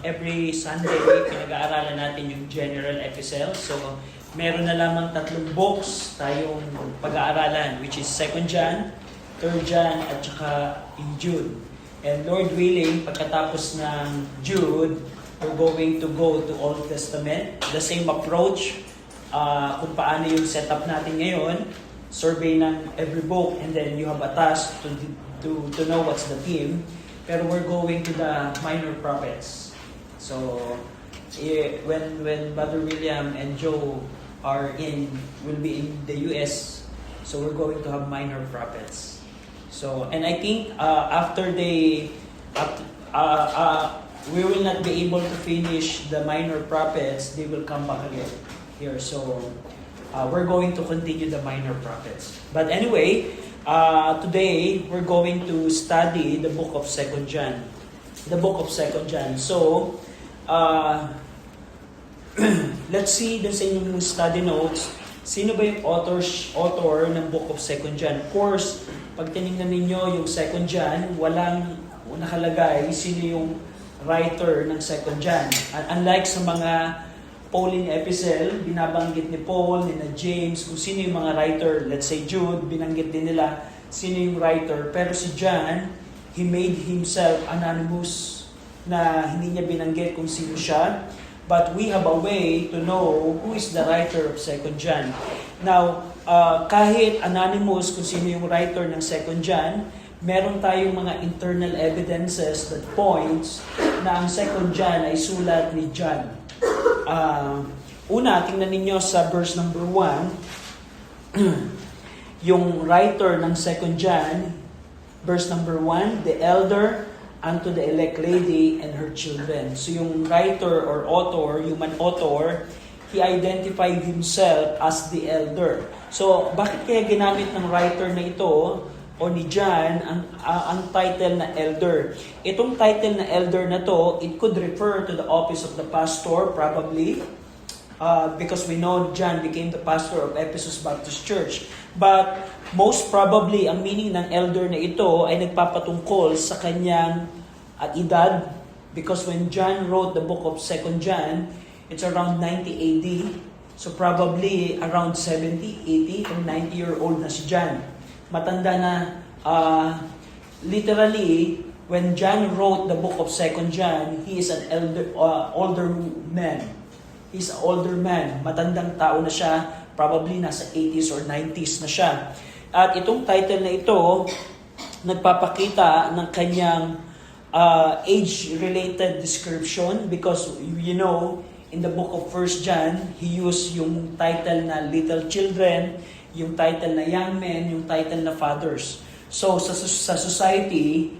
every Sunday, pinag-aaralan natin yung general epistle. So, meron na lamang 3 books tayong pag-aaralan, which is 2 John, 3 John, at saka in Jude. And Lord willing, pagkatapos ng Jude, we're going to go to Old Testament. The same approach, kung paano yung setup natin ngayon, survey ng every book, and then you have a task to know what's the theme. Pero we're going to the minor prophets. So, when Brother William and Joe will be in the US, so we're going to have minor prophets. So, and I think after we will not be able to finish the minor prophets, they will come back again here. So, we're going to continue the minor prophets. But anyway, today we're going to study the book of 2 John. The book of 2 John. So, let's see dun sa inyong study notes, sino ba yung author ng book of 2 John? Of course, pag tinignan ninyo yung 2 John, walang nakalagay sino yung writer ng 2 John. Unlike sa mga Pauline epistle, binabanggit ni Paul, ni James, kung sino yung mga writer. Let's say Jude, binanggit din nila sino yung writer. Pero si John, he made himself anonymous na hindi niya binanggit kung sino siya. But we have a way to know who is the writer of 2 John. Now, kahit anonymous kung sino yung writer ng 2 John, meron tayong mga internal evidences that points na ang 2 John ay sulat ni John. Una, tingnan ninyo sa verse number 1, yung writer ng 2 John, verse number 1, the elder unto the elect lady and her children. So yung writer or author, human author, he identified himself as the elder. So bakit kaya ginamit ng writer na ito o ni John ang title na elder? Itong title na elder na to, it could refer to the office of the pastor probably, because we know John became the pastor of Ephesus Baptist Church. But most probably, ang meaning ng elder na ito ay nagpapatungkol sa kanyang edad, because when John wrote the book of 2 John, it's around 90 AD. So probably around 70, 80, or 90-year-old na si John. Matanda na, literally, when John wrote the book of 2 John, he is an older man. He's an older man. Matandang tao na siya, probably nasa 80s or 90s na siya. At itong title na ito, nagpapakita ng kanyang age-related description, because you know, in the book of 1 John, he used yung title na little children, yung title na young men, yung title na fathers. So, sa society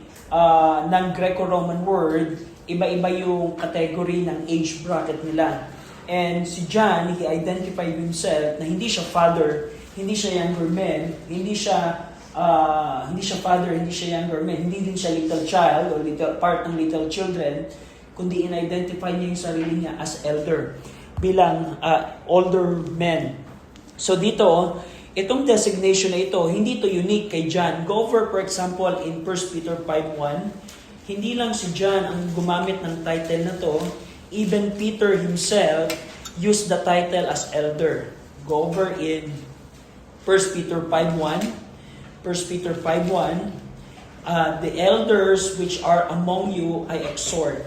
ng Greco-Roman world, iba-iba yung category ng age bracket nila. And si John, he identified himself na hindi siya father, hindi siya younger man, hindi siya father, hindi siya younger man, hindi din siya little child or part ng little children, kundi in-identify niya yung sarili niya as elder, bilang older man. So dito, itong designation na ito, hindi to unique kay John. Go for example, in 1 Peter 5:1, hindi lang si John ang gumamit ng title na to, even Peter himself used the title as elder. Go over in 1 Peter 5:1. 1 Peter 5:1, the elders which are among you I exhort,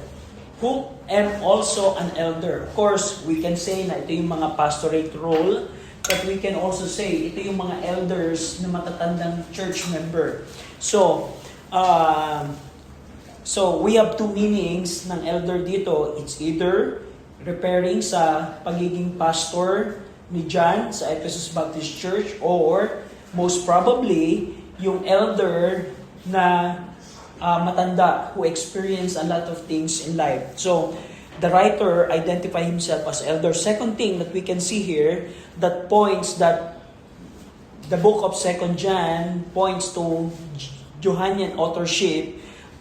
who am also an elder. Of course, we can say na ito yung mga pastorate role, but we can also say, ito yung mga elders na matatandang church member. So we have 2 meanings ng elder dito. It's either referring sa pagiging pastor ni John sa Ephesus Baptist Church, or most probably, yung elder na matanda who experience a lot of things in life. So, the writer identified himself as elder. Second thing that we can see here that points that the book of 2 John points to Johannian authorship.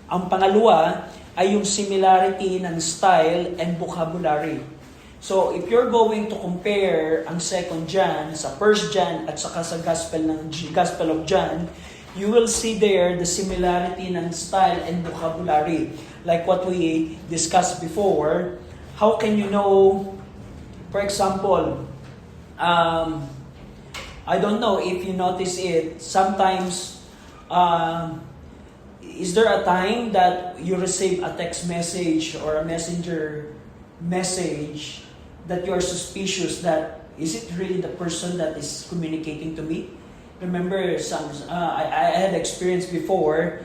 Ang pangalawa ay yung similarity ng style and vocabulary. So, if you're going to compare ang 2 John sa 1 John at saka sa Gospel of John, you will see there the similarity ng style and vocabulary. like what we discussed before, how can you know, for example, I don't know if you notice it, sometimes, is there a time that you receive a text message or a messenger message that you are suspicious that, is it really the person that is communicating to me? Remember, I had experience before,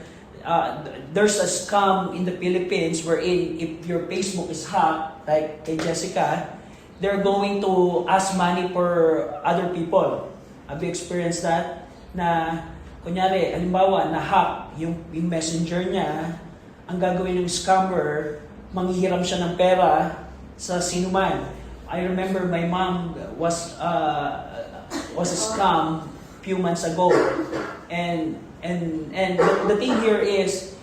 there's a scam in the Philippines wherein if your Facebook is hacked, like kay Jessica, they're going to ask money for other people. Have you experienced that? Na, kunyari, halimbawa, na-hack yung messenger niya, ang gagawin ng scammer, manghihiram siya ng pera sa sinuman. I remember my mom was scammed few months ago, and the thing here is,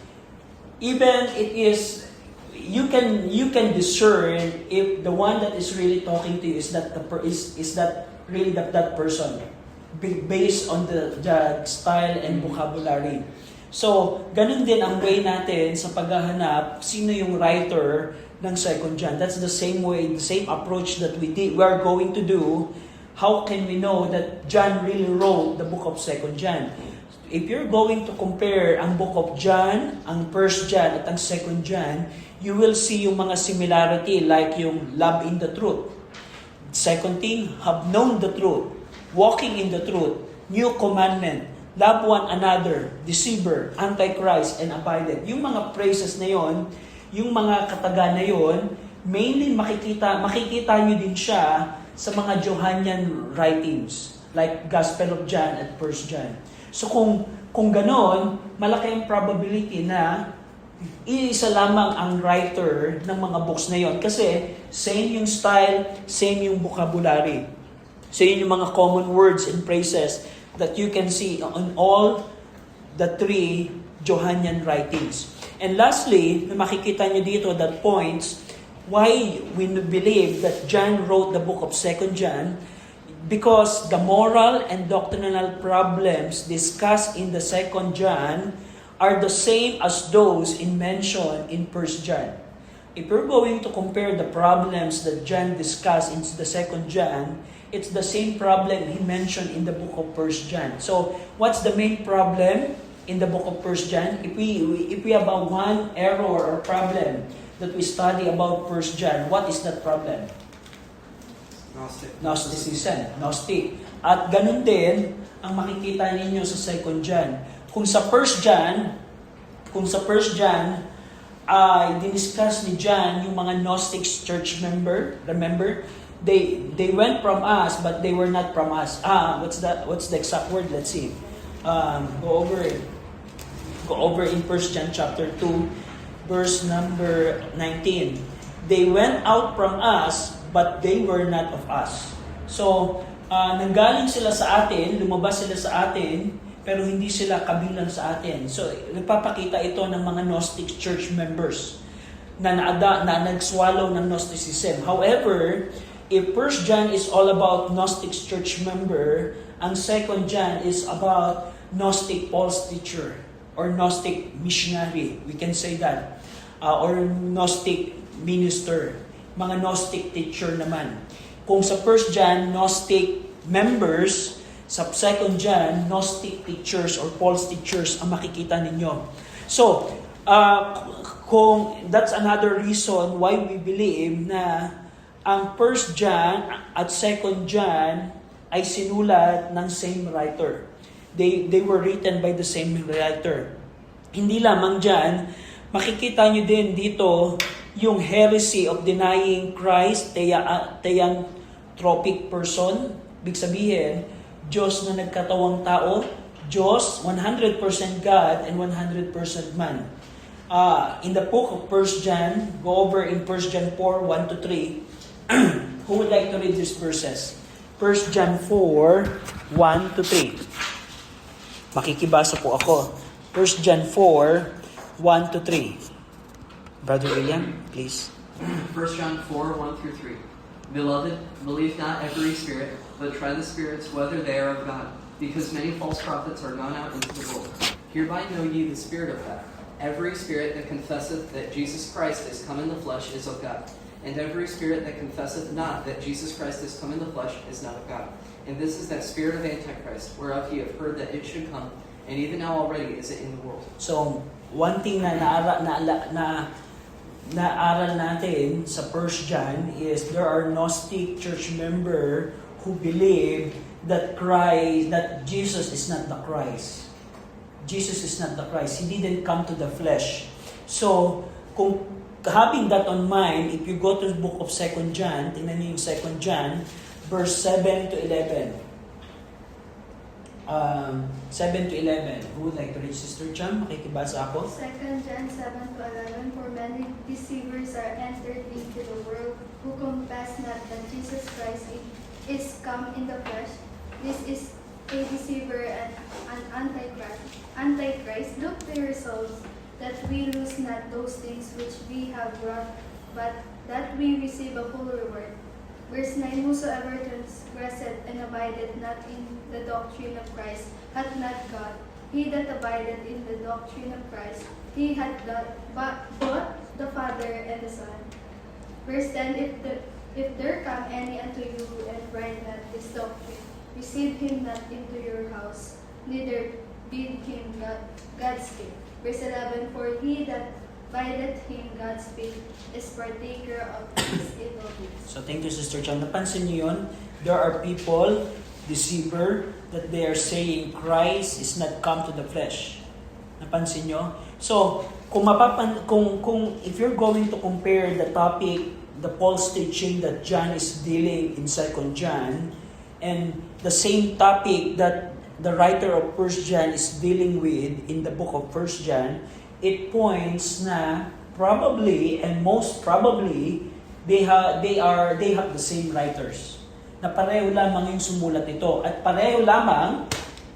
even it is, you can discern if the one that is really talking to you is that really that person, based on the style and vocabulary. So ganun din ang way natin sa paghahanap sino yung writer ng 2 John. That's the same way, the same approach that we are going to do. How can we know that John really wrote the book of 2 John? If you're going to compare ang book of John, ang 1 John at ang 2 John, you will see yung mga similarity like yung love in the truth. Second thing, have known the truth, walking in the truth, new commandment, love one another, deceiver, antichrist, and abided. Yung mga phrases na yon, yung mga kataga na yon, mainly makikita nyo din siya sa mga Johannine writings, like Gospel of John at 1 John. So kung ganon, malaki ang probability na iisa lamang ang writer ng mga books na yon. Kasi same yung style, same yung vocabulary. Same yung mga common words and phrases that you can see on all the 3 Johannine writings. And lastly, na makikita nyo dito that points why we believe that John wrote the book of 2 John, because the moral and doctrinal problems discussed in the 2 John are the same as those mentioned in 1 John. If you're going to compare the problems that John discussed in the 2 John, it's the same problem he mentioned in the book of 1 John. So, what's the main problem in the book of 1 John? If we have one error or problem that we study about 1 John, what is that problem? Gnosticism. Gnostic. At ganun din ang makikita ninyo sa 2 John. Kung sa 1 John, diniscuss ni John yung mga Gnostic church member. Remember? They went from us, but they were not from us. What's the exact word? Let's see. Go over it. Go over in 1 John chapter 2, verse number 19. They went out from us, but they were not of us. So, nanggaling sila sa atin, lumabas sila sa atin, pero hindi sila kabilang sa atin. So, nagpapakita ito ng mga Gnostic church members na nagswallow ng Gnosticism. However, if 1 John is all about Gnostic church member, ang 2 John is about Gnostic false teacher or Gnostic missionary. We can say that. Or Gnostic minister. Mga Gnostic teacher naman. Kung sa 1 John, Gnostic members, sa 2 John, Gnostic teachers or false teachers ang makikita ninyo. So, kung that's another reason why we believe na ang 1 John at 2 John ay sinulat ng same writer. They were written by the same writer. Hindi lamang dyan, makikita nyo din dito yung heresy of denying Christ, theanthropic person. Ibig sabihin, Diyos na nagkatawang tao, Diyos, 100% God and 100% man. In the book of 1 John, go over in 1 John 4, 1-3. Who would like to read these verses? 1 John 4, 1-3. Makikibasa po ako. 1 John 4, 1-3. Brother William, please. 1 John 4, 1-3. Beloved, believe not every spirit, but try the spirits whether they are of God, because many false prophets are gone out into the world. Hereby know ye the spirit of God. every spirit that confesseth that Jesus Christ is come in the flesh is of God. And every spirit that confesseth not that Jesus Christ is come in the flesh is not of God. And this is that spirit of Antichrist, whereof ye have heard that it should come, and even now already is it in the world. So, one thing na naaral natin sa 1 John is there are Gnostic church member who believe that Jesus is not the Christ. Jesus is not the Christ. He didn't come to the flesh. So, kung having that on mind, if you go to the book of 2 John, tingnan niyo yung 2 John, verse 7 to 11. 7 to 11. Who would like to read, Sister Cham? Makikibasa ako. 2 John 7 to 11. For many deceivers are entered into the world, who confess not that Jesus Christ is come in the flesh. This is a deceiver and an antichrist. Look to yourselves, that we lose not those things which we have wrought, but that we receive a full reward. Verse 9, whosoever transgresseth and abideth not in the doctrine of Christ hath not God. He that abideth in the doctrine of Christ, he hath both the Father and the Son. Verse 10, if there come any unto you and bring not this doctrine, receive him not into your house, neither bid him Godspeed. Verse 11, for he that bideth him Godspeed is partaker of his evil deeds. So thank you, Sister Chan. Napansin niyo yun? There are people, deceiver, that they are saying Christ is not come to the flesh. Napansin niyo? So, kung if you're going to compare the topic, the false teaching that John is dealing in 2 John, and the same topic that the writer of 1 John is dealing with in the book of 1 John, it points na probably and most probably they have the same writers. Na pareho lamang yung sumulat nito at pareho lamang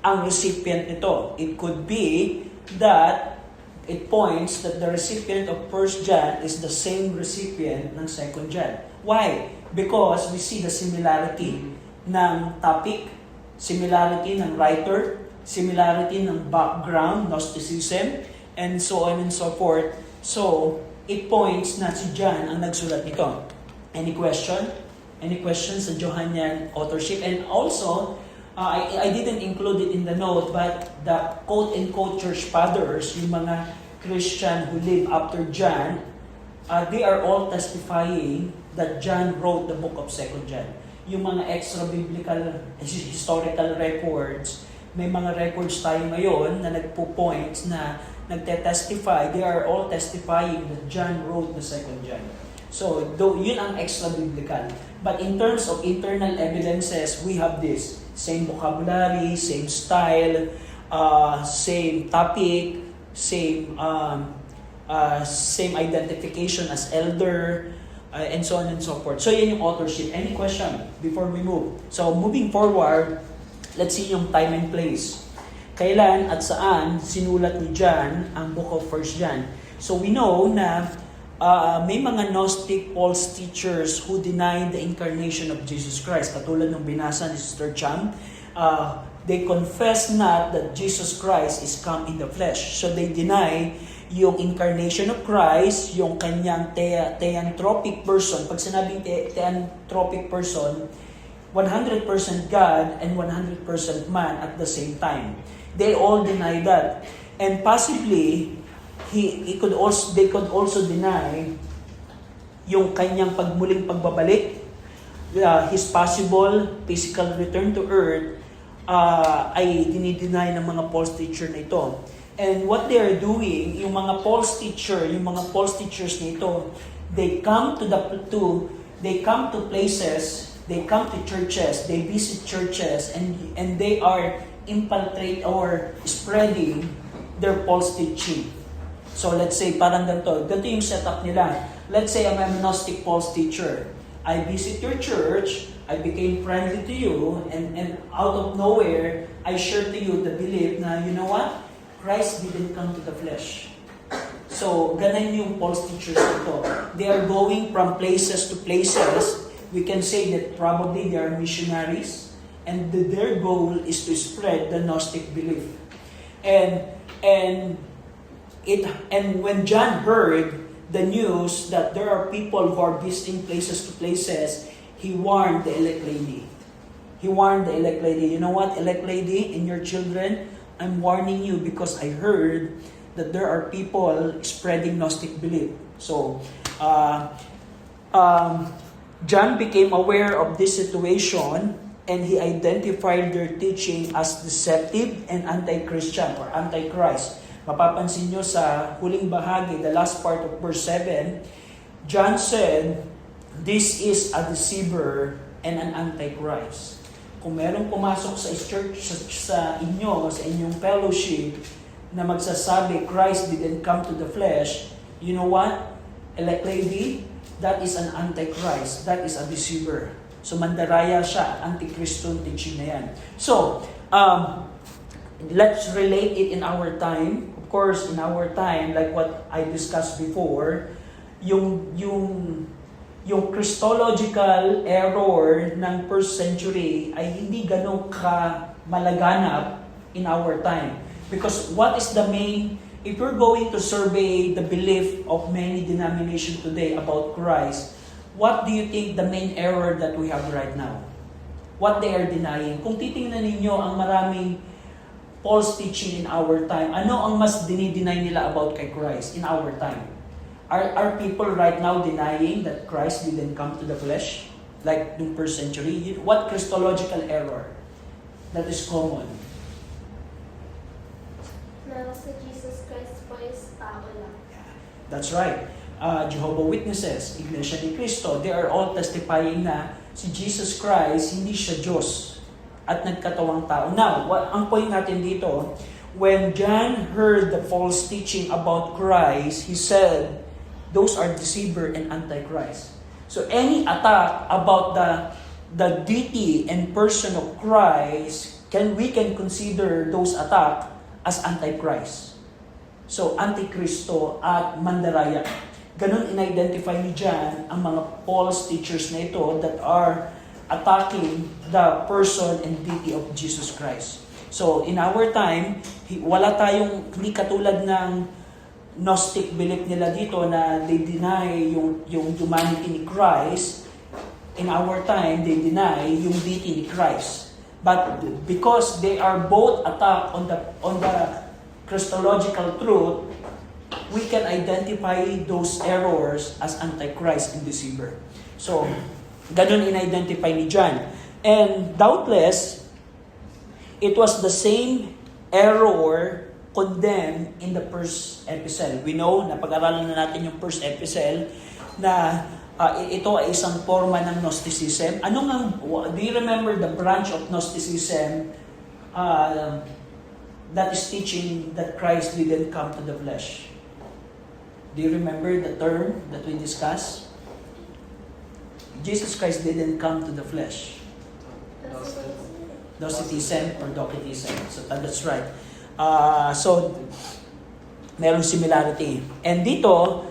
ang recipient nito. It could be that it points that the recipient of 1 John is the same recipient ng 2 John. Why? Because we see the similarity ng topic, similarity ng writer, similarity ng background, Gnosticism, and so on and so forth. So, it points na si John ang nagsulat nito. Any question? Any questions sa Johannine authorship? And also, I didn't include it in the note, but the quote-unquote church fathers, yung mga Christian who live after John, they are all testifying that John wrote the book of 2 John. Yung mga extra-biblical, historical records, may mga records tayo ngayon na nagpo-point na nagte-testify, they are all testifying that John wrote the 2 John. So, yun ang extra-biblical. But in terms of internal evidences, we have this. Same vocabulary, same style, same topic, same identification as elder, and so on and so forth. So, yan yung authorship. Any question before we move? So, moving forward, let's see yung time and place. Kailan at saan sinulat ni John ang book of 1 John. So we know na may mga Gnostic false teachers who deny the incarnation of Jesus Christ. Katulad ng binasa ni Sister Cham, they confess not that Jesus Christ is come in the flesh. So they deny yung incarnation of Christ, yung kanyang theanthropic person. Pag sinabing theanthropic person, 100% God and 100% man at the same time. They all deny that. And possibly, they could also deny yung kanyang muling pagbabalik, his possible physical return to earth, ay dinideny ng mga false teacher na ito. And what they are doing, yung mga false teachers nito, they come to places, they come to churches, they visit churches, and they are infiltrate or spreading their false teaching. So let's say parang ganito yung setup nila. Let's say I'm a Gnostic false teacher. I visit your church, I became friendly to you, and out of nowhere, I share to you the belief na, you know what? Christ didn't come to the flesh. So, ganun yung false teachers ito. They are going from places to places. We can say that probably they are missionaries, and their goal is to spread the Gnostic belief. And And when John heard the news that there are people who are visiting places to places, he warned the elect lady. He warned the elect lady, you know what, elect lady and your children, I'm warning you because I heard that there are people spreading Gnostic belief. So, John became aware of this situation and he identified their teaching as deceptive and anti-Christian or anti-Christ. Mapapansin nyo sa huling bahagi, the last part of verse 7, John said, this is a deceiver and an anti-Christ. Kung merong pumasok sa church, sa inyo, sa inyong fellowship, na magsasabi, Christ didn't come to the flesh, you know what? Elect lady, that is an anti-Christ. That is a deceiver. So, mandaraya siya, anti-Christian teaching na yan. So, let's relate it in our time. Of course, in our time, like what I discussed before, yung Christological error ng first century ay hindi ganun ka malaganap in our time. Because what is the main, if you're going to survey the belief of many denominations today about Christ, what do you think the main error that we have right now? What they are denying? Kung titingnan ninyo ang maraming false teaching in our time, ano ang mas dinideny nila about kay Christ in our time? Are people right now denying that Christ didn't come to the flesh? Like the first century? What Christological error that is common? Na si Jesus Christ po is tao lang. That's right. Jehovah Witnesses, Iglesia ni Cristo, they are all testifying na si Jesus Christ, hindi siya Diyos at nagkatawang tao. Now, ang point natin dito, when John heard the false teaching about Christ, he said, those are deceiver and antichrist. So any attack about the deity and person of Christ, we can consider those attack as antichrist. So antikristo at mandaraya. Ganun in-identify ni John ang mga false teachers na ito that are attacking the person and deity of Jesus Christ. So in our time, wala tayong, hindi katulad ng Gnostic belief nila dito na they deny yung humanity ni Christ. In our time, they deny yung deity ni Christ. But because they are both attack on the Christological truth, we can identify those errors as antichrist and deceiver. So, ganun in-identify ni John. And doubtless, it was the same error condemned in the first epistle. We know, napag-aralan na natin yung first epistle, na ito ay isang forma ng Gnosticism. Do you remember the branch of Gnosticism that is teaching that Christ didn't come to the flesh? Do you remember the term that we discussed? Jesus Christ didn't come to the flesh. Docetism or Docetism. So that's right. So, merong similarity. And dito,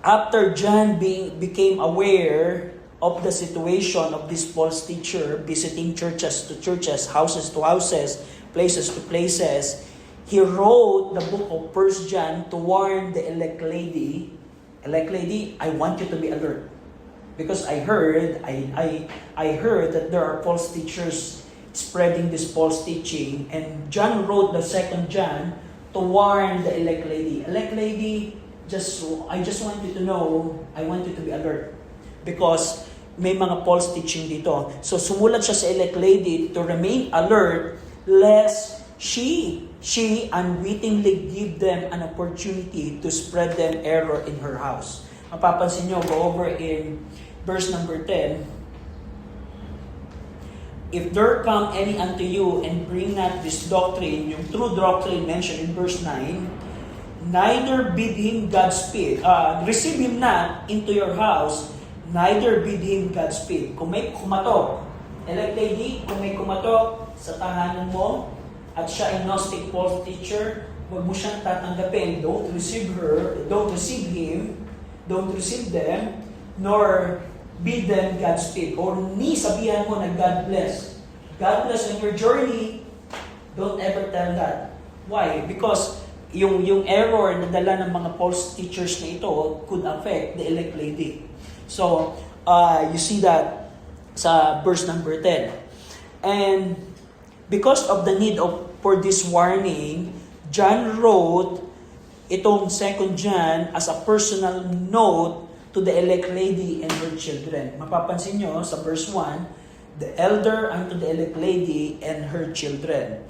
after John became aware of the situation of this false teacher visiting churches to churches, houses to houses, places to places, he wrote the book of 1 John to warn the elect lady, I want you to be alert. Because I heard that there are false teachers spreading this false teaching, and John wrote the 2 John to warn the elect lady. Elect lady, I just want you to know, I want you to be alert. Because may mga false teaching dito. So sumulat siya sa elect lady to remain alert lest she unwittingly give them an opportunity to spread them error in her house. Mapapansin nyo, go over in verse number 10. If there come any unto you and bring not this doctrine, yung true doctrine mentioned in verse 9, neither bid him Godspeed, receive him not into your house, neither bid him Godspeed. Kung may kumatok, elect lady, kung may kumatok sa tahanan mo, at siya ay Gnostic false teacher, huwag mo siyang tatanggapin. Don't receive her, don't receive him, don't receive them, nor bid them Godspeed. Or ni sabihan mo na God bless. God bless on your journey. Don't ever tell that. Why? Because yung error na dala ng mga false teachers na ito could affect the elect lady. So, you see that sa verse number 10. And because of the need for this warning, John wrote itong 2 John as a personal note to the elect lady and her children. Mapapansin nyo sa verse 1, the elder unto the elect lady and her children.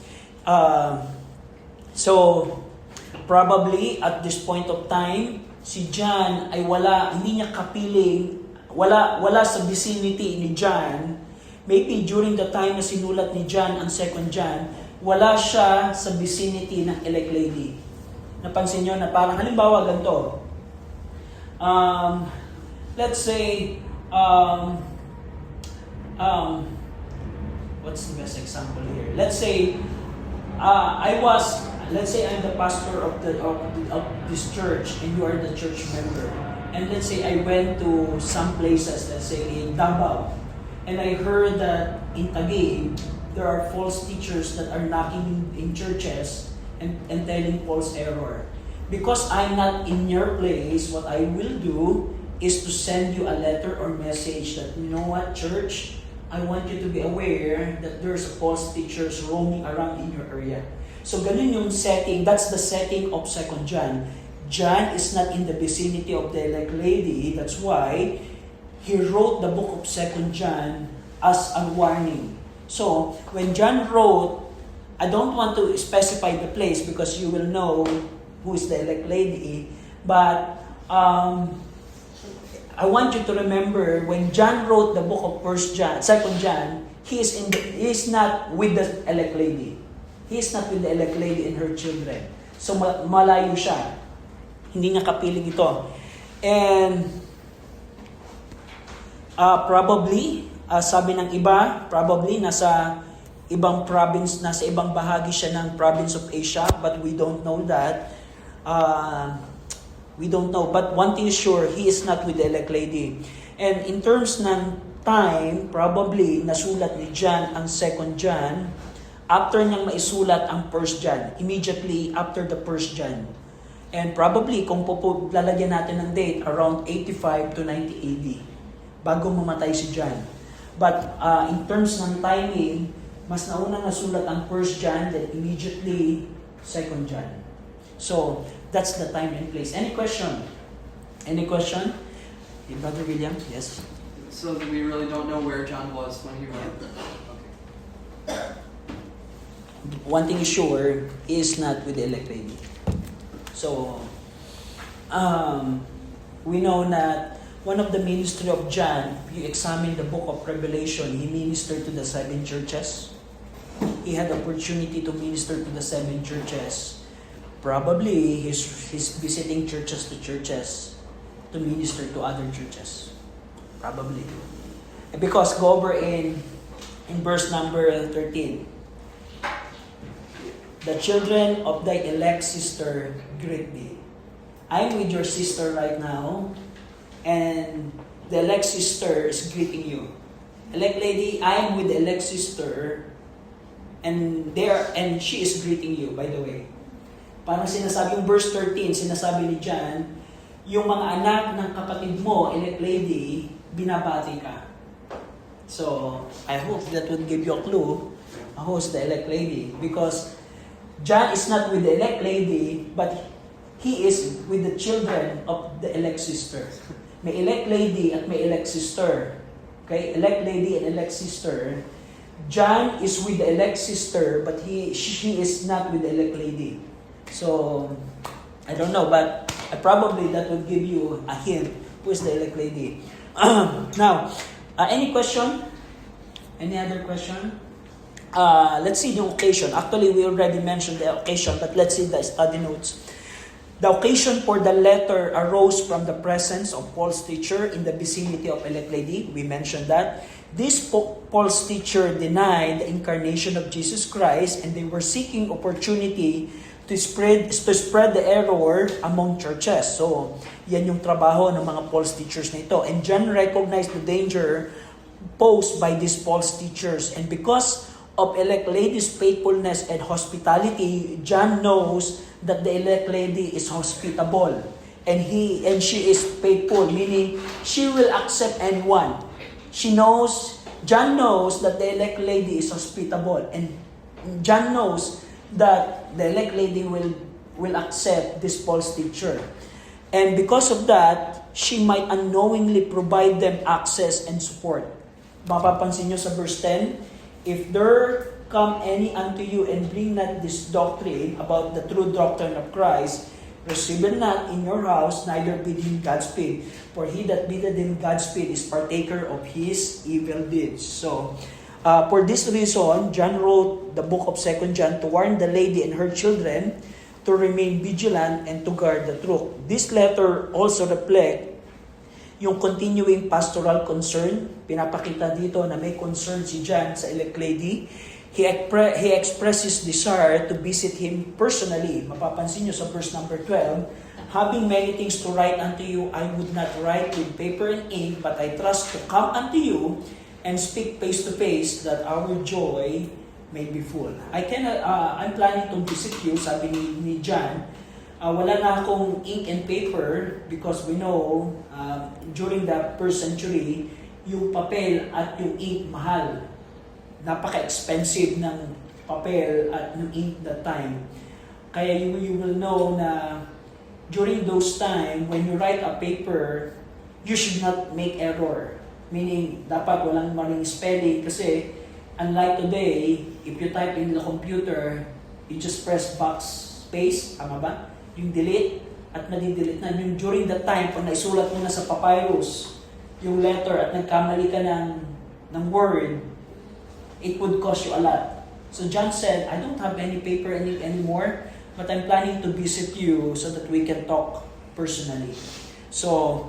So, probably at this point of time, si John ay hindi niya kapiling, wala sa vicinity ni John. Maybe during the time na sinulat ni John ang 2 John, wala siya sa vicinity ng elect lady. Napansin nyo na parang halimbawa ganito. Let's say, what's the best example here? Let's say, let's say I'm the pastor of this church and you are the church member. And let's say I went to some places, let's say in Davao, and I heard that in Taguig, there are false teachers that are knocking in churches and telling false error. Because I'm not in your place, what I will do is to send you a letter or message that, you know what, church, I want you to be aware that there's false teachers roaming around in your area. So ganun yung setting, that's the setting of 2 John. John is not in the vicinity of the elect lady, that's why he wrote the book of 2 John as a warning. So, when John wrote, I don't want to specify the place because you will know who is the elect lady, but I want you to remember when John wrote the book of 2 John, he is not with the elect lady. He is not with the elect lady and her children. So malayo siya. Hindi niya kapiling ito. And probably, sabi ng iba, probably nasa ibang province, nasa ibang bahagi siya ng province of Asia, but we don't know that. We don't know. But one thing is sure, he is not with the elect lady. And in terms ng time, probably nasulat ni John ang 2 John after niyang maisulat ang 1 John, immediately after the 1 John. And probably, kung lalagyan natin ng date, around 85 to 90 AD, bago mamatay si John. But in terms ng timing, mas nauna nasulat ang 1 John, then immediately 2 John. So, that's the time and place. Any question? Any question? Hey, Brother William? Yes? So we really don't know where John was when he wrote. Okay. One thing is sure, he is not with the elect lady. So, we know that one of the ministry of John, you examine the book of Revelation, he ministered to the 7 churches. He had opportunity to minister to the 7 churches. Probably, he's visiting churches to minister to other churches. Probably. Because go over in verse number 13. The children of thy elect sister greet thee. I'm with your sister right now, and the elect sister is greeting you. Elect lady, I'm with the elect sister, and she is greeting you, by the way. Parang sinasabi yung verse 13, sinasabi ni John, yung mga anak ng kapatid mo, elect lady, binabati ka. So, I hope that would give you a clue who's the elect lady. Because John is not with the elect lady, but he is with the children of the elect sister. May elect lady at may elect sister. Okay? Elect lady and elect sister. John is with the elect sister, but she is not with the elect lady. So, I don't know, but probably that would give you a hint who is the elect lady. Now, any question? Any other question? Let's see the occasion. Actually, we already mentioned the occasion, but let's see the study notes. The occasion for the letter arose from the presence of false teacher in the vicinity of elect lady. We mentioned that. This false teacher denied the incarnation of Jesus Christ, and they were seeking opportunity to spread the error among churches. So, yan yung trabaho ng mga false teachers na ito. And John recognized the danger posed by these false teachers. And because of elect lady's faithfulness and hospitality, John knows that the elect lady is hospitable. And she is faithful, meaning she will accept anyone. John knows that the elect lady is hospitable, and John knows that the elect lady will accept this false teacher. And because of that, she might unknowingly provide them access and support. Mapapansin nyo sa verse 10, if there come any unto you and bring not this doctrine about the true doctrine of Christ, receive it not in your house, neither bid him Godspeed. For he that biddeth him Godspeed is partaker of his evil deeds. So, for this reason, John wrote the book of 2 John to warn the lady and her children to remain vigilant and to guard the truth. This letter also reflects yung continuing pastoral concern. Pinapakita dito na may concern si John sa elect lady. He expresses desire to visit him personally. Mapapansin nyo sa verse number 12, having many things to write unto you, I would not write with paper and ink, but I trust to come unto you and speak face to face, that our joy may be full. I'm planning to visit you, sabi ni John. Wala na akong ink and paper because we know during the first century, yung papel at yung ink mahal. Napaka-expensive ng papel at ng ink that time. Kaya you will know na during those time, when you write a paper, you should not make error. Meaning, dapat walang maling spelling kasi unlike today, if you type in the computer, you just press backspace, tama ba? Yung delete, at nadidelete na. Yung during that time, pag naisulat mo na sa papyrus, yung letter at nagkamali ka ng word, it would cost you a lot. So John said, I don't have any paper anymore, but I'm planning to visit you so that we can talk personally. So,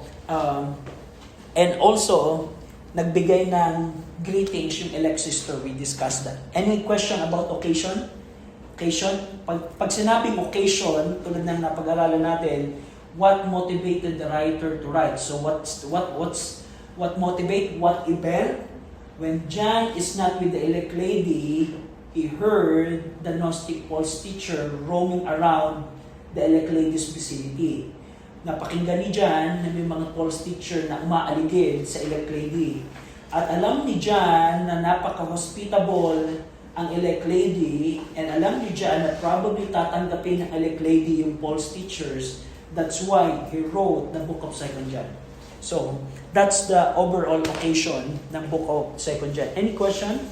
and also, nagbigay ng greetings yung elect sister. We discussed that. Any question about occasion? Pag sinabing occasion, tulad ng napag-aralan natin, what motivated the writer to write? So what motivate? What event? When John is not with the elect lady, he heard the Gnostic false teacher roaming around the elect lady's vicinity. Napakinggan ni John na may mga false teacher na umaaligid sa elect lady. At alam ni John na napaka-hospitable ang elect lady, and alam ni John na probably tatanggapin ng elect lady yung false teachers. That's why he wrote the book of 2 John. So, that's the overall occasion ng book of 2 John. Any question?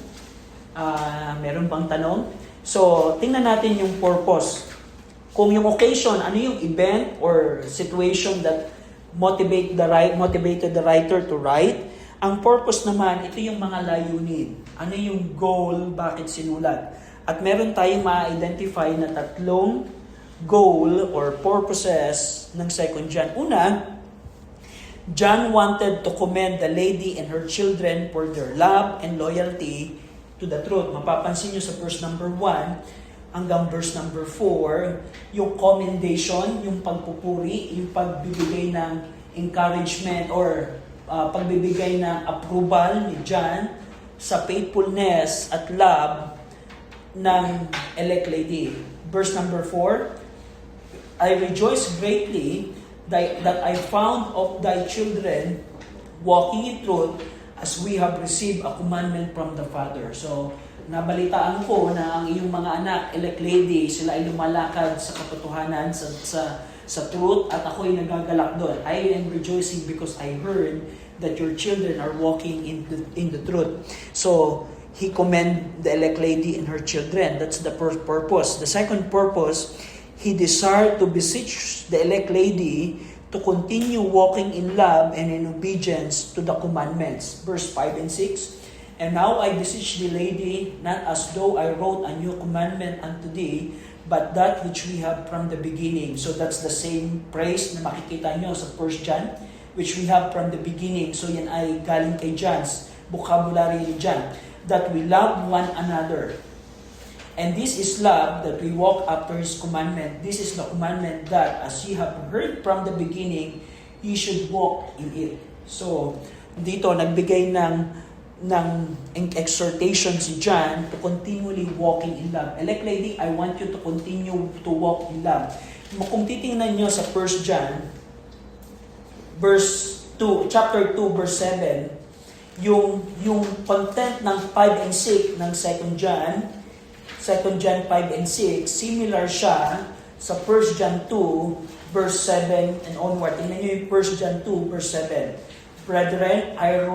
Meron bang tanong? So, tingnan natin yung purpose. Kung yung occasion, ano yung event or situation that motivated the writer to write, ang purpose naman, ito yung mga layunin. Ano yung goal, bakit sinulat? At meron tayong ma-identify na tatlong goal or purposes ng 2 John. Una, John wanted to commend the lady and her children for their love and loyalty to the truth. Mapapansin nyo sa verse number 1 hanggang verse number 4, yung commendation, yung pagpupuri, yung pagbibigay ng encouragement or pagbibigay ng approval ni John sa faithfulness at love ng elect lady. Verse number 4, I rejoice greatly that I found of thy children walking in truth as we have received a commandment from the Father. So, nabalitaan ko na ang iyong mga anak, elect lady, sila ay lumalakad sa katotohanan, sa truth, at ako'y nagagalak doon. I am rejoicing because I heard that your children are walking in the truth. So, he commend the elect lady and her children. That's the first purpose. The second purpose, he desired to beseech the elect lady to continue walking in love and in obedience to the commandments. Verse 5 and 6, And now I beseech thee, lady, not as though I wrote a new commandment unto thee, but that which we have from the beginning. So that's the same praise na makikita nyo sa 1 John, which we have from the beginning. So yan ay galing kay John's vocabulary ni John. That we love one another. And this is love, that we walk after His commandment. This is the commandment that, as ye have heard from the beginning, ye should walk in it. So, dito, nagbigay ng exhortation si John to continually walking in love. Elect lady, I want you to continue to walk in love. Kung titingnan nyo sa 1 John, chapter 2, verse 7, yung content ng 5 and 6 ng 2 John 5 and 6, similar siya sa 1 John 2, verse 7 and onward. Tingnan nyo yung 1 John 2, verse 7. Brethren, I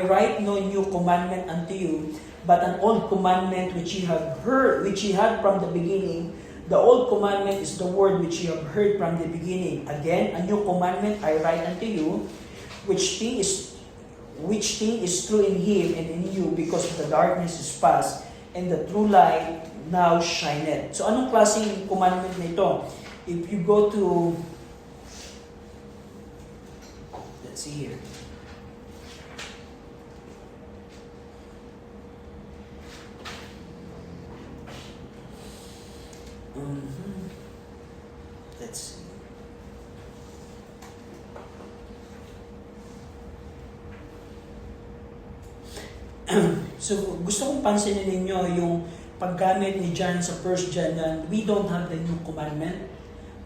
write no new commandment unto you, but an old commandment which ye have heard, which ye had from the beginning. The old commandment is the word which ye have heard from the beginning. Again, a new commandment I write unto you, which thing is true in him and in you, because the darkness is past, and the true light now shineth. So anong klaseng commandment na ito? If you go to, let's see here. Let's see. So, gusto kong pansinin ninyo yung paggamit ni John sa 1 John na we don't have the new commandment,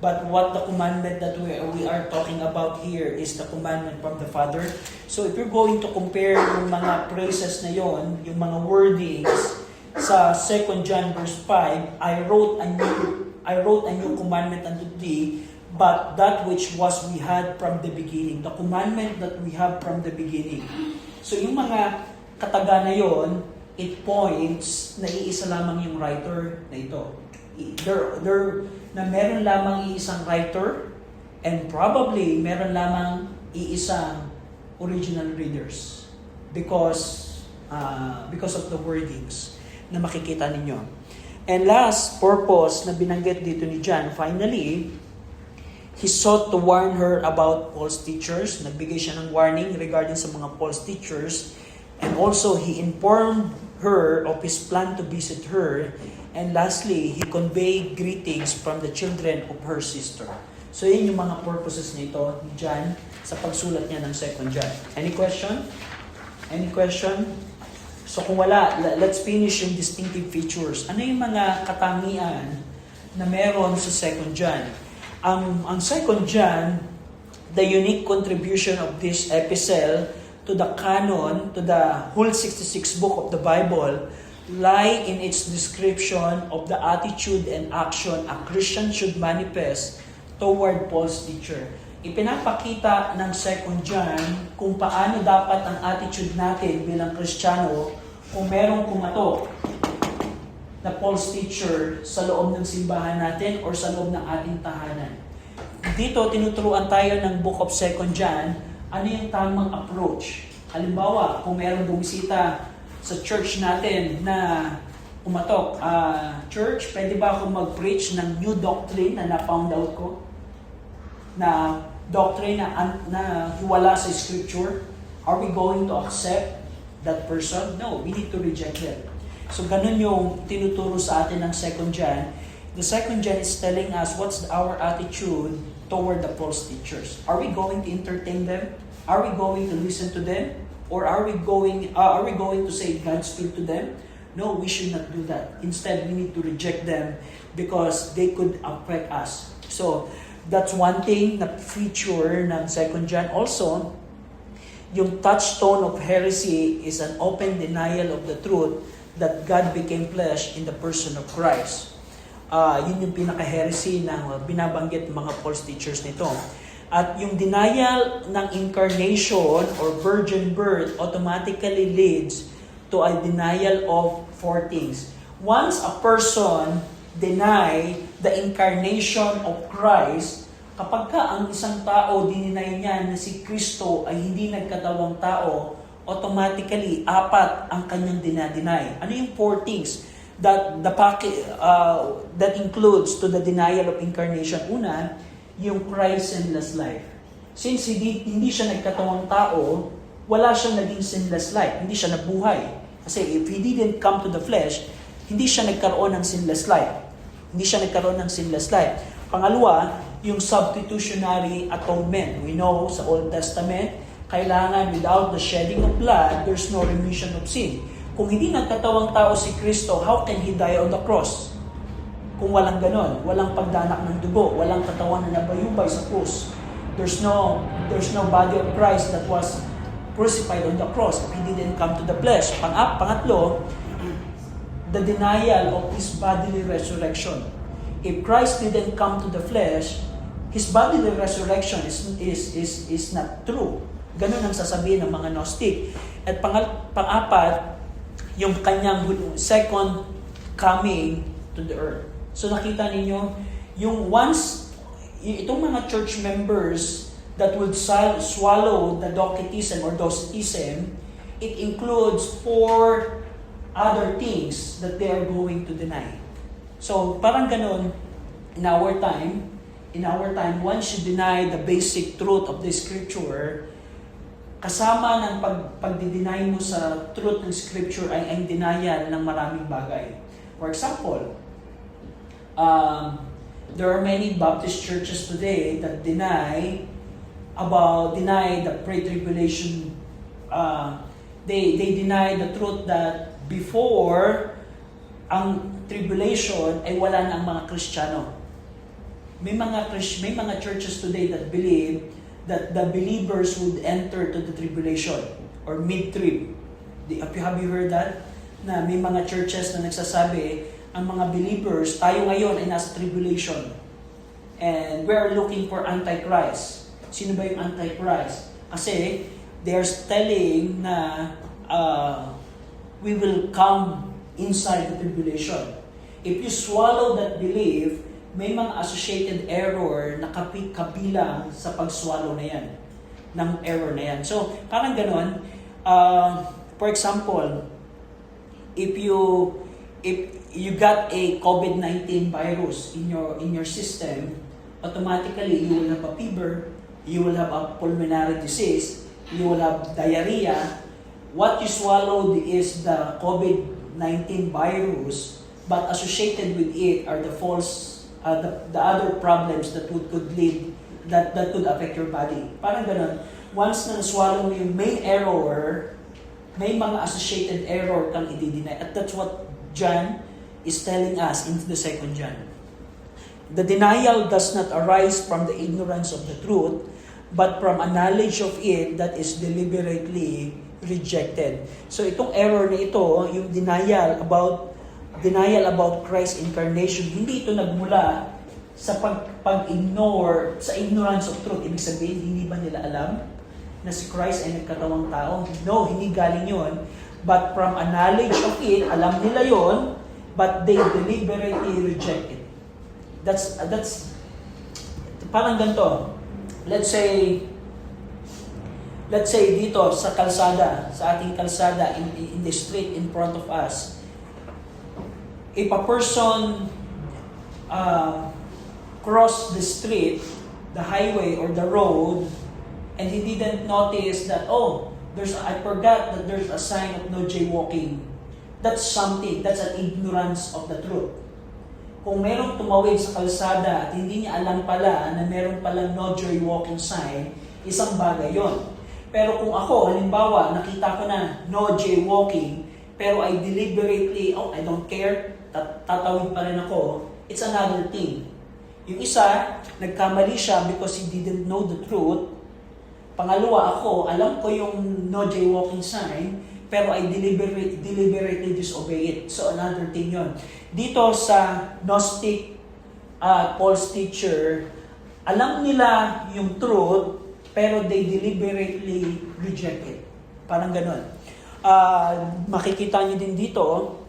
but what the commandment that we are talking about here is the commandment from the Father. So, if you're going to compare yung mga phrases na yon, yung mga wordings sa 2 John verse 5, I wrote a new commandment unto thee, but that which was we had from the beginning. The commandment that we have from the beginning. So yung mga kataga na yon, it points na iisa lamang yung writer na ito. Na meron lamang iisang writer, and probably meron lamang iisang original readers because of the wordings na makikita ninyo. And last purpose na binanggit dito ni John, finally, he sought to warn her about false teachers. Nagbigay siya ng warning regarding sa mga false teachers. And also, he informed her of his plan to visit her. And lastly, he conveyed greetings from the children of her sister. So, yun yung mga purposes nito ni John sa pagsulat niya ng 2 John. Any question? Any question? So kung wala, let's finish yung distinctive features. Ano yung mga katangian na meron sa 2 John? Ang 2 John, the unique contribution of this epistle to the canon, to the whole 66 book of the Bible, lie in its description of the attitude and action a Christian should manifest toward false teacher. Ipinapakita ng 2 John kung paano dapat ang attitude natin bilang Kristiyano kung merong kumatok na false teacher sa loob ng simbahan natin or sa loob ng ating tahanan. Dito, tinuturuan tayo ng Book of 2 John, ano yung tamang approach. Halimbawa, kung merong bumisita sa church natin na kumatok, church, pwede ba akong mag-preach ng new doctrine na na-found out ko? Na doctrine na hiwala sa scripture? Are we going to accept that person? No, we need to reject them. So, ganun yung tinuturo sa atin ng 2 John. The 2 John is telling us what's our attitude toward the false teachers. Are we going to entertain them? Are we going to listen to them? Or are we going to say Godspeed to them? No, we should not do that. Instead, we need to reject them because they could affect us. So, that's one thing na feature ng 2 John. Also, yung touchstone of heresy is an open denial of the truth that God became flesh in the person of Christ. Yun yung pinaka-heresy na binabanggit ng mga false teachers nito. At yung denial ng incarnation or virgin birth automatically leads to a denial of 4 things. Once a person deny the incarnation of Christ, kapag ka ang isang tao dininay niya na si Kristo ay hindi nagkatawang tao, automatically, 4 ang kanyang dinadeny. Ano yung 4 things that includes to the denial of incarnation? Una, yung Christ sinless life. Since hindi siya nagkatawang tao, wala siyang naging sinless life. Hindi siya nabuhay. Kasi if he didn't come to the flesh, hindi siya nagkaroon ng sinless life. Hindi siya nagkaroon ng sinless life. Pangalawa, yung substitutionary atonement. We know sa Old Testament, kailangan without the shedding of blood, there's no remission of sin. Kung hindi nagkatawang tao si Kristo, how can He die on the cross? Kung walang ganon, walang pagdanak ng dugo, walang katawan na nabayubay sa krus. There's no body of Christ that was crucified on the cross if He didn't come to the flesh. Pangatlo, the denial of His bodily resurrection. If Christ didn't come to the flesh, His bodily resurrection is not true. Ganun ang sasabihin ng mga Gnostic. At pang-apat, yung kanyang second coming to the earth. So nakita ninyo, itong mga church members that would swallow the Docetism or Docetism, it includes 4 other things that they are going to deny. So parang ganun, in our time, once you deny the basic truth of the Scripture, kasama ng pagdi-deny mo sa truth ng Scripture ay ang denial ng maraming bagay. For example, there are many Baptist churches today that deny the pre-tribulation. They deny the truth that before ang tribulation ay wala na ang mga Kristiyano. May mga churches today that believe that the believers would enter to the tribulation or mid-trib. Have you heard that? Na may mga churches na nagsasabi, ang mga believers, tayo ngayon ay nasa tribulation. And we are looking for Antichrist. Sino ba yung Antichrist? Kasi they are telling na we will come inside the tribulation. If you swallow that belief, may mga associated error na kabilang sa pag-swallow na yan, ng error na yan. So, parang ganon. For example, if you got a COVID-19 virus in your system, automatically you will have a fever, you will have a pulmonary disease, you will have diarrhea. What you swallowed is the COVID-19 virus, but associated with it are the false, the other problems that could lead, that could affect your body. Parang ganun. Once na swallow mo yung main error, may mga associated error kang i-deny. At that's what John is telling us in the 2nd John. The denial does not arise from the ignorance of the truth, but from a knowledge of it that is deliberately rejected. So itong error na ito, yung denial about Christ's incarnation, hindi ito nagmula sa pag-ignore, sa ignorance of truth. Ibig sabihin, hindi ba nila alam na si Christ ay nagkatawang tao? No, hindi galing yun. But from a knowledge of it, alam nila yon, but they deliberately reject it. That's parang ganito. Let's say dito sa kalsada, sa ating kalsada, in the street in front of us, if a person cross the street, the highway or the road, and he didn't notice that, I forgot that there's a sign of no jaywalking. That's an ignorance of the truth. Kung merong tumawid sa kalsada at hindi niya alam pala na meron palang no jaywalking sign, isang bagay yon. Pero kung ako, halimbawa, nakita ko na no jaywalking, pero I deliberately, I don't care, tatawid pa rin ako, it's another thing. Yung isa, nagkamali siya because he didn't know the truth. Pangalawa, ako, alam ko yung no jaywalking sign, pero I deliberately disobey it. So another thing yon. Dito sa Gnostic false teacher, alam nila yung truth, pero they deliberately reject it. Parang ganon. Makikita niyo din dito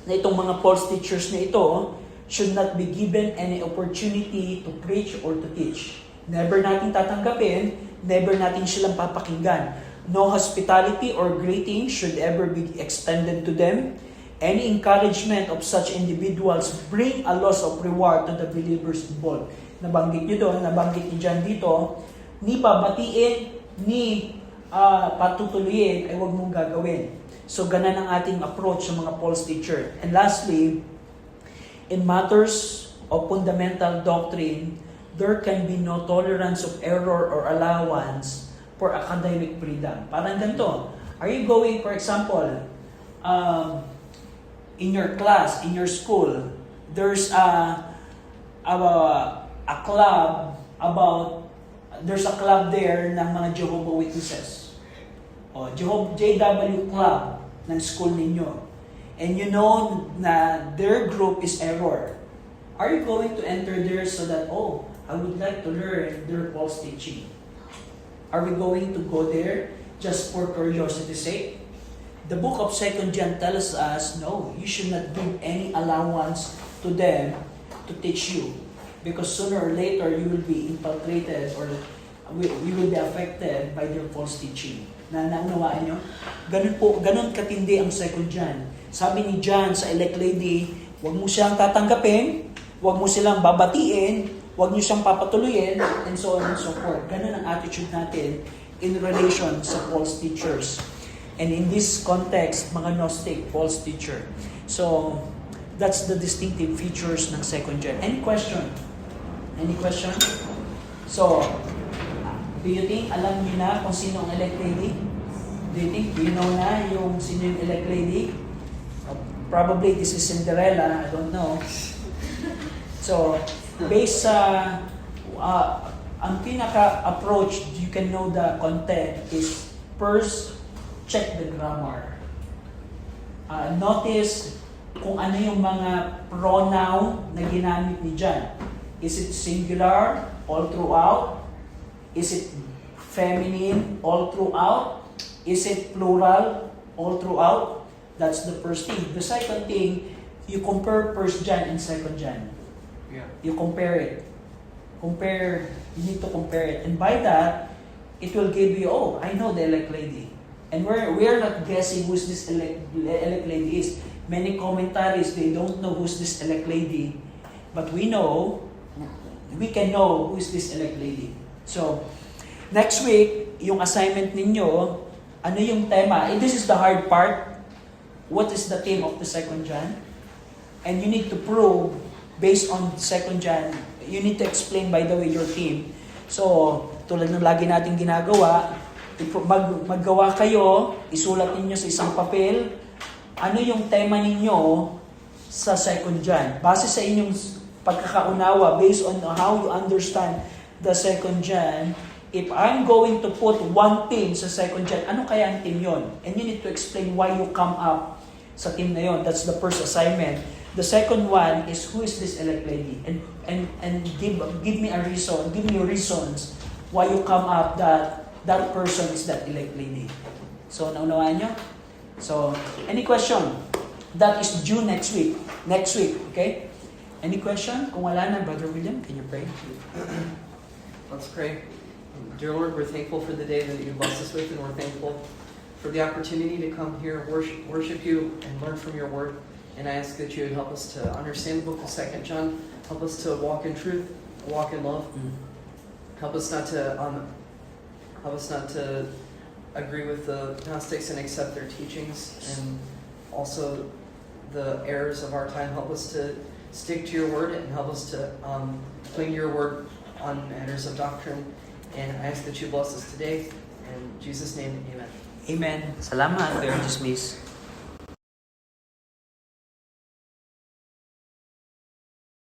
na itong mga false teachers na ito should not be given any opportunity to preach or to teach. Never natin tatanggapin, never natin silang papakinggan. No hospitality or greeting should ever be extended to them. Any encouragement of such individuals bring a loss of reward to the believers involved. Nabanggit nyo doon, nabanggit nyo dyan dito, ni babatiin, ni patutuloyin, ay huwag mong gagawin. So, ganan ang ating approach sa mga false teacher. And lastly, in matters of fundamental doctrine, there can be no tolerance of error or allowance for academic freedom. Parang ganito. Are you going, for example, in your class, in your school, there's a club there's a club there ng mga Jehovah Witnesses. O, JW Club ng school ninyo. And you know na their group is error. Are you going to enter there so that, I would like to learn their false teaching? Are we going to go there just for curiosity's sake? The book of 2 John tells us, no, you should not give any allowance to them to teach you. Because sooner or later, you will be infiltrated or you will be affected by their false teaching. Naunawaan nyo? Ganun katindi ang 2 John. Sabi ni John sa elect lady, huwag mo siyang tatanggapin, huwag mo silang babatiin, huwag niyo siyang papatuloyin, and so on and so forth. Ganun ang attitude natin in relation sa false teachers. And in this context, mga Gnostic, false teacher. So, that's the distinctive features ng 2 John. Any question? Any question? So, do you think alam niyo na kung sino ang elect lady? Do you know na yung sino yung elect lady? Probably this is Cinderella, I don't know. So, based sa ang pinaka-approach, you can know the content is first, check the grammar. Notice kung ano yung mga pronoun na ginamit ni John. Is it singular all throughout? Is it feminine all throughout? Is it plural all throughout? That's the first thing. The second thing, you compare 1 John and 2 John. Yeah. You compare it. You need to compare it. And by that, it will give you, I know the elect lady. And we're not guessing who's this elect lady is. Many commentaries, they don't know who's this elect lady. But we can know who's this elect lady. So, next week, yung assignment ninyo, ano yung tema? This is the hard part. What is the theme of the 2 John? And you need to prove, based on 2 John, you need to explain, by the way, your theme. So, tulad ng lagi natin ginagawa, maggawa kayo, isulat ninyo sa isang papel, ano yung tema ninyo sa 2 John. Base sa inyong pagkakaunawa, based on how you understand the 2 John, if I'm going to put one theme sa 2 John, ano kaya ang theme yon? And you need to explain why you come up sa theme na yon. That's the first assignment. The second one is, who is this elect lady? And give me a reason, give me reasons why you come up that person is that elect lady. So, naunawaan nyo? So, any question? That is due next week. Next week, okay? Any question? Kung wala na, Brother William, can you pray? Let's pray. Dear Lord, we're thankful for the day that you blessed us with, and we're thankful for the opportunity to come here, worship you, and learn from your word. And I ask that you would help us to understand the book of 2 John, help us to walk in truth, walk in love. Help us not to agree with the Gnostics and accept their teachings, and also the errors of our time. Help us to stick to your word, and help us to cling your word on matters of doctrine. And I ask that you bless us today. In Jesus' name, amen. Amen. Salamat. We are dismissed.